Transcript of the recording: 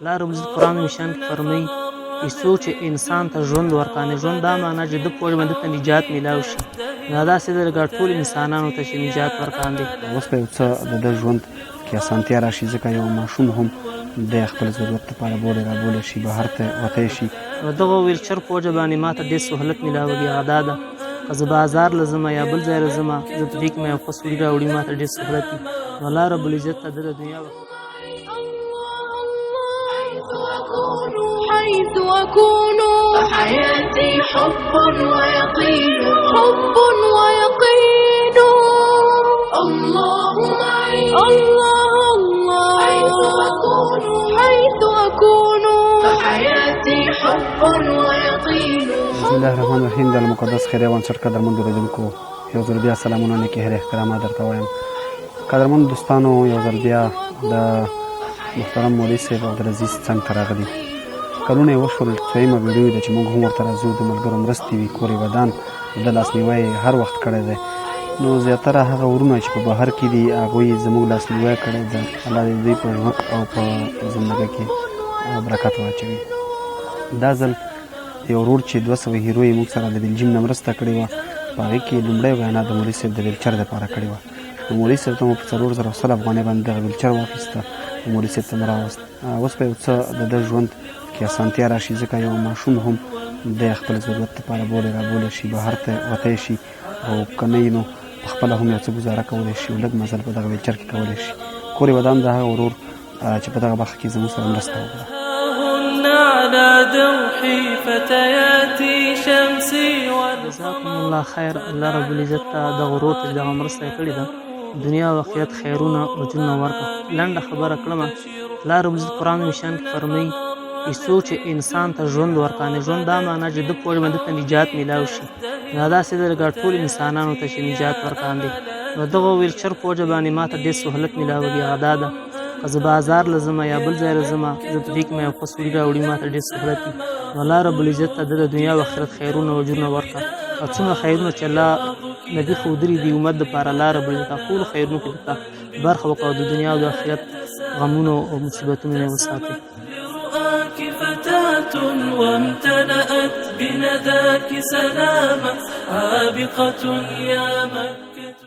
الله رب العزت قرآن مشان کې فرمایي هیڅوک چې انسان ته ژوند ورکړي، ژوند دا معنا چې د په وجه باندې ته نجات میلاو شي. دا داسې ده لکه ټول انسانانو ته چې نجات ورکاندې. اوس به یو څه د ده ژوند کې اسانتیا راشي، ځکه یو ماشوم هم د خپل ضرورت لپاره بولې رابولې شي، بهر ته وتی شي. نو دغه ویلچر په وجه باندې ما ته ډېر سهولت میلاوږي. هغه دا ده که زه بازار له ځمه یا بل ځای له ځمه، زه په دې کې مې یو ښه سوري راوړي، ما ته ډېر سهولت وي. نو الله رب العزت ته د دنیا حيث أكون فحياتي حب ويقين، حب ويقين. الله معي، الله حيث أكون فحياتي حب ويقين. بسم الله الرحمن الرحیم. د المقدس خیریه بنسټ قدرمند اوریدونکو، یو ځل بیا سلامونه، نیکې هیلې احترامات درته وایم. قدرمند دوستانو، یو ځل بیا د محترم مولوي صاحب عبدالعزیز څنګ ته راغلي. کلونه یې وشول، دویمه ویډیو ده چې موږ هم ورته راځو. د ملګرو مرستې وي، کور یې ودان، د لاسنیوی هر وخت کړی دی. نو زیاتره هغه ورونه چې په بهر کې دي، هغوی زموږ لاسنیوی کړی ده. الله دې دوی په ژوند او په زندګۍ کې برکت واچوي. دا ځل یو ورور چې 200 هیرو یې موږ سره د بلجیم نه مرسته کړې وه، په هغې کې لومړی وینا د مولوي صاحب د ویلچر دپاره کړې وه. نو مولوي صاحب ته مو په 4000 افغانۍ باندې دغه ویلچر واخیسته، مولوي صاحب ته مې راوست. اوس به یو څه د ده ژوند کې اسانتیا راشي، ځکه یو ماشوم هم د خپل ضرورت لپاره بولې رابولې شي، بهر ته وتی شي، او که نه نو پخپله هم یو څه ګزاره کولی شي، او لږ مزل په دغه ویلچر کې کولی شي. کور یې ودان د هغه ورور چې په دغه برخه کې زموږ سره مرسته وکړه. على دوحي فتياتي شمسي. جزاكم الله خیر. الله رب العزت ته دغه ورور ته دغه مرسته یې کړې ده، دنیا او آخرت خیرونه اجرونه ورکړه. لنډه خبره کړمه. الله رب العزت قرآن مشان کې فرمایي هیڅوک چې انسان ته ژوند ورکړي، ژوند دا معنا چې د په وجه باندې ته نجات میلاو شي. دا داسې ده لکه ټول انسانانو ته چې نجات ورکاندې. نو دغه ویلچر په وجه باندې ما ته ډېر سهولت میلاوږي. هغه دا ده که زه بازار له ځمه یا بل ځای له ځمه، زه په دې کې مې یو ښه سوري راوړي، ما ته ډېر سهولت وي. نو الله رب العزت ته د دنیا او آخرت خیرونه او اجرونه ورکړه. او څومره خیرونه چې الله نبي ښودلي دي امت دپاره، الله رب العزت ټولو خیرونو کې درته برخه وکړه، او د دنیا او د آخرت غمونو او مصیبتونو نه وساتي. فتاة وامتلأت بنداك سلاما عابقة يا من